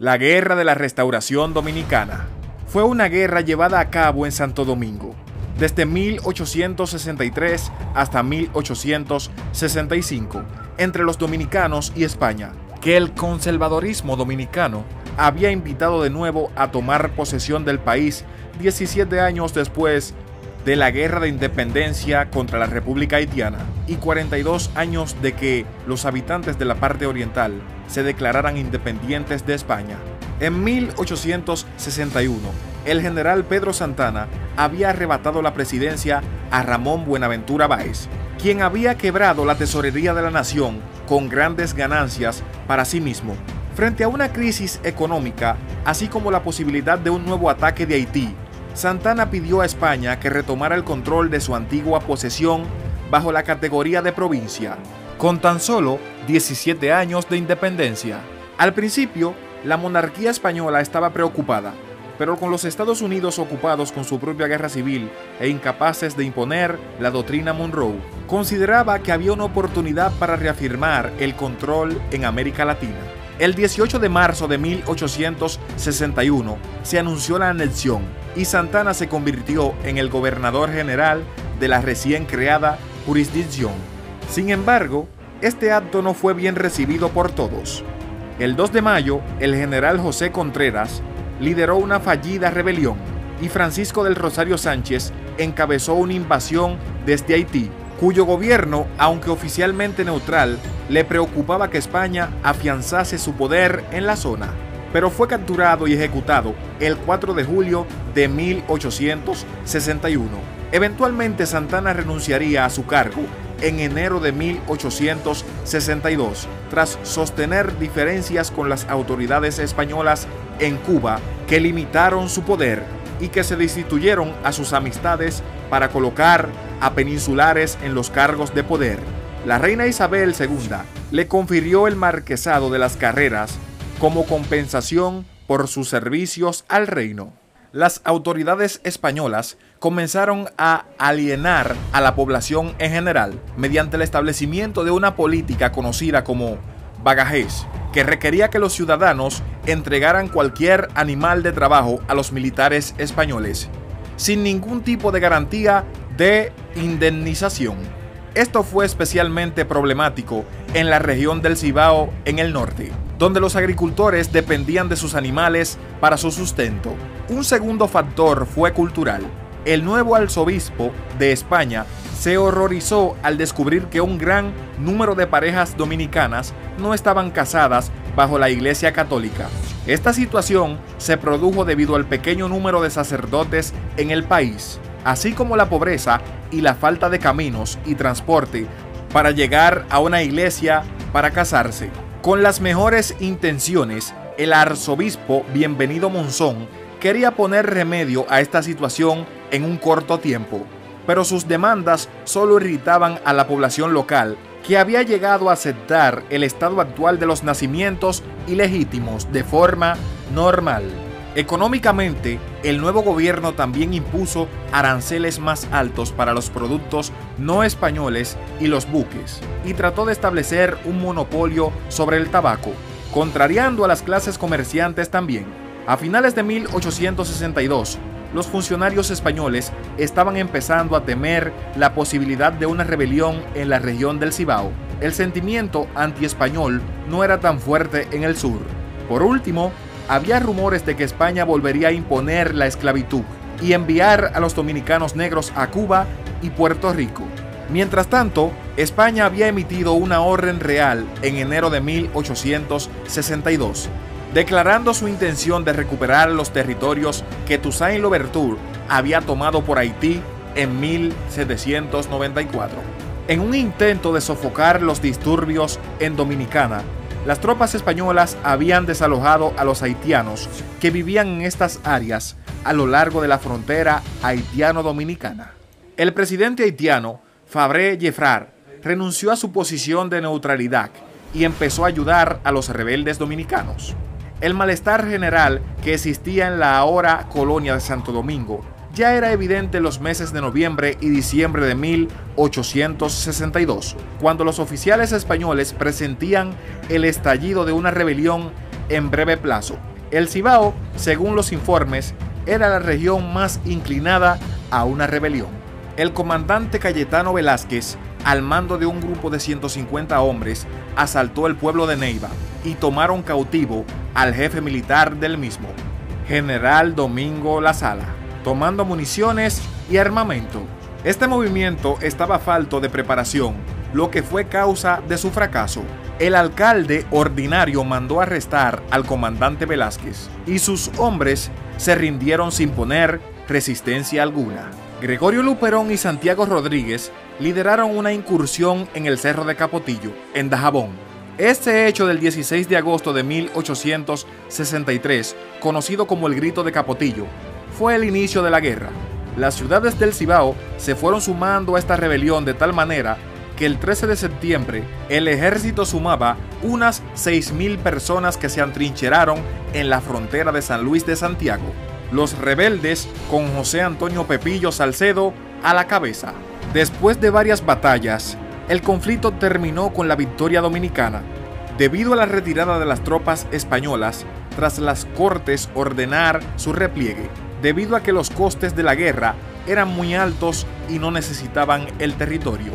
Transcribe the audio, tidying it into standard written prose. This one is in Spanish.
La Guerra de la Restauración Dominicana fue una guerra llevada a cabo en Santo Domingo desde 1863 hasta 1865 entre los dominicanos y España, que el conservadorismo dominicano había invitado de nuevo a tomar posesión del país 17 años después de la Guerra de Independencia contra la República Haitiana y 42 años de que los habitantes de la parte oriental se declararan independientes de España. En 1861, el general Pedro Santana había arrebatado la presidencia a Ramón Buenaventura Báez, quien había quebrado la tesorería de la nación con grandes ganancias para sí mismo. Frente a una crisis económica, así como la posibilidad de un nuevo ataque de Haití, Santana pidió a España que retomara el control de su antigua posesión bajo la categoría de provincia, con tan solo 17 años de independencia. Al principio, la monarquía española estaba preocupada, pero con los Estados Unidos ocupados con su propia guerra civil e incapaces de imponer la doctrina Monroe, consideraba que había una oportunidad para reafirmar el control en América Latina. El 18 de marzo de 1861 se anunció la anexión y Santana se convirtió en el gobernador general de la recién creada jurisdicción. Sin embargo, este acto no fue bien recibido por todos. El 2 de mayo, el general José Contreras lideró una fallida rebelión y Francisco del Rosario Sánchez encabezó una invasión desde Haití, cuyo gobierno, aunque oficialmente neutral, le preocupaba que España afianzase su poder en la zona, pero fue capturado y ejecutado el 4 de julio de 1861. Eventualmente Santana renunciaría a su cargo en enero de 1862, tras sostener diferencias con las autoridades españolas en Cuba que limitaron su poder y que se destituyeron a sus amistades para colocar a peninsulares en los cargos de poder. La reina Isabel II le confirió el marquesado de las Carreras como compensación por sus servicios al reino. Las autoridades españolas comenzaron a alienar a la población en general mediante el establecimiento de una política conocida como bagajés, que requería que los ciudadanos entregaran cualquier animal de trabajo a los militares españoles, sin ningún tipo de garantía de indemnización. Esto fue especialmente problemático en la región del Cibao en el norte, donde los agricultores dependían de sus animales para su sustento. Un segundo factor fue cultural. El nuevo arzobispo de España se horrorizó al descubrir que un gran número de parejas dominicanas no estaban casadas bajo la Iglesia Católica. Esta situación se produjo debido al pequeño número de sacerdotes en el país, así como la pobreza y la falta de caminos y transporte para llegar a una iglesia para casarse. Con las mejores intenciones, el arzobispo Bienvenido Monzón quería poner remedio a esta situación en un corto tiempo, pero sus demandas solo irritaban a la población local, que había llegado a aceptar el estado actual de los nacimientos ilegítimos de forma normal. Económicamente, el nuevo gobierno también impuso aranceles más altos para los productos no españoles y los buques, y trató de establecer un monopolio sobre el tabaco, contrariando a las clases comerciantes también. A finales de 1862, los funcionarios españoles estaban empezando a temer la posibilidad de una rebelión en la región del Cibao. El sentimiento anti-español no era tan fuerte en el sur. Por último, había rumores de que España volvería a imponer la esclavitud y enviar a los dominicanos negros a Cuba y Puerto Rico. Mientras tanto, España había emitido una orden real en enero de 1862, declarando su intención de recuperar los territorios que Toussaint Louverture había tomado por Haití en 1794. En un intento de sofocar los disturbios en Dominicana, las tropas españolas habían desalojado a los haitianos que vivían en estas áreas a lo largo de la frontera haitiano-dominicana. El presidente haitiano, Fabre Gefrard, renunció a su posición de neutralidad y empezó a ayudar a los rebeldes dominicanos. El malestar general que existía en la ahora colonia de Santo Domingo ya era evidente en los meses de noviembre y diciembre de 1862, cuando los oficiales españoles presentían el estallido de una rebelión en breve plazo. El Cibao, según los informes, era la región más inclinada a una rebelión. El comandante Cayetano Velázquez, al mando de un grupo de 150 hombres, asaltó el pueblo de Neiva y tomaron cautivo al jefe militar del mismo, General Domingo La Sala, tomando municiones y armamento. Este movimiento estaba falto de preparación, lo que fue causa de su fracaso. El alcalde ordinario mandó arrestar al comandante Velázquez y sus hombres se rindieron sin poner resistencia alguna. Gregorio Luperón y Santiago Rodríguez lideraron una incursión en el Cerro de Capotillo, en Dajabón. Este hecho del 16 de agosto de 1863, conocido como el Grito de Capotillo, fue el inicio de la guerra. Las ciudades del Cibao se fueron sumando a esta rebelión de tal manera que el 13 de septiembre el ejército sumaba unas 6.000 personas que se atrincheraron en la frontera de San Luis de Santiago. Los rebeldes, con José Antonio Pepillo Salcedo a la cabeza. Después de varias batallas, el conflicto terminó con la victoria dominicana, debido a la retirada de las tropas españolas tras las Cortes ordenar su repliegue, debido a que los costes de la guerra eran muy altos y no necesitaban el territorio.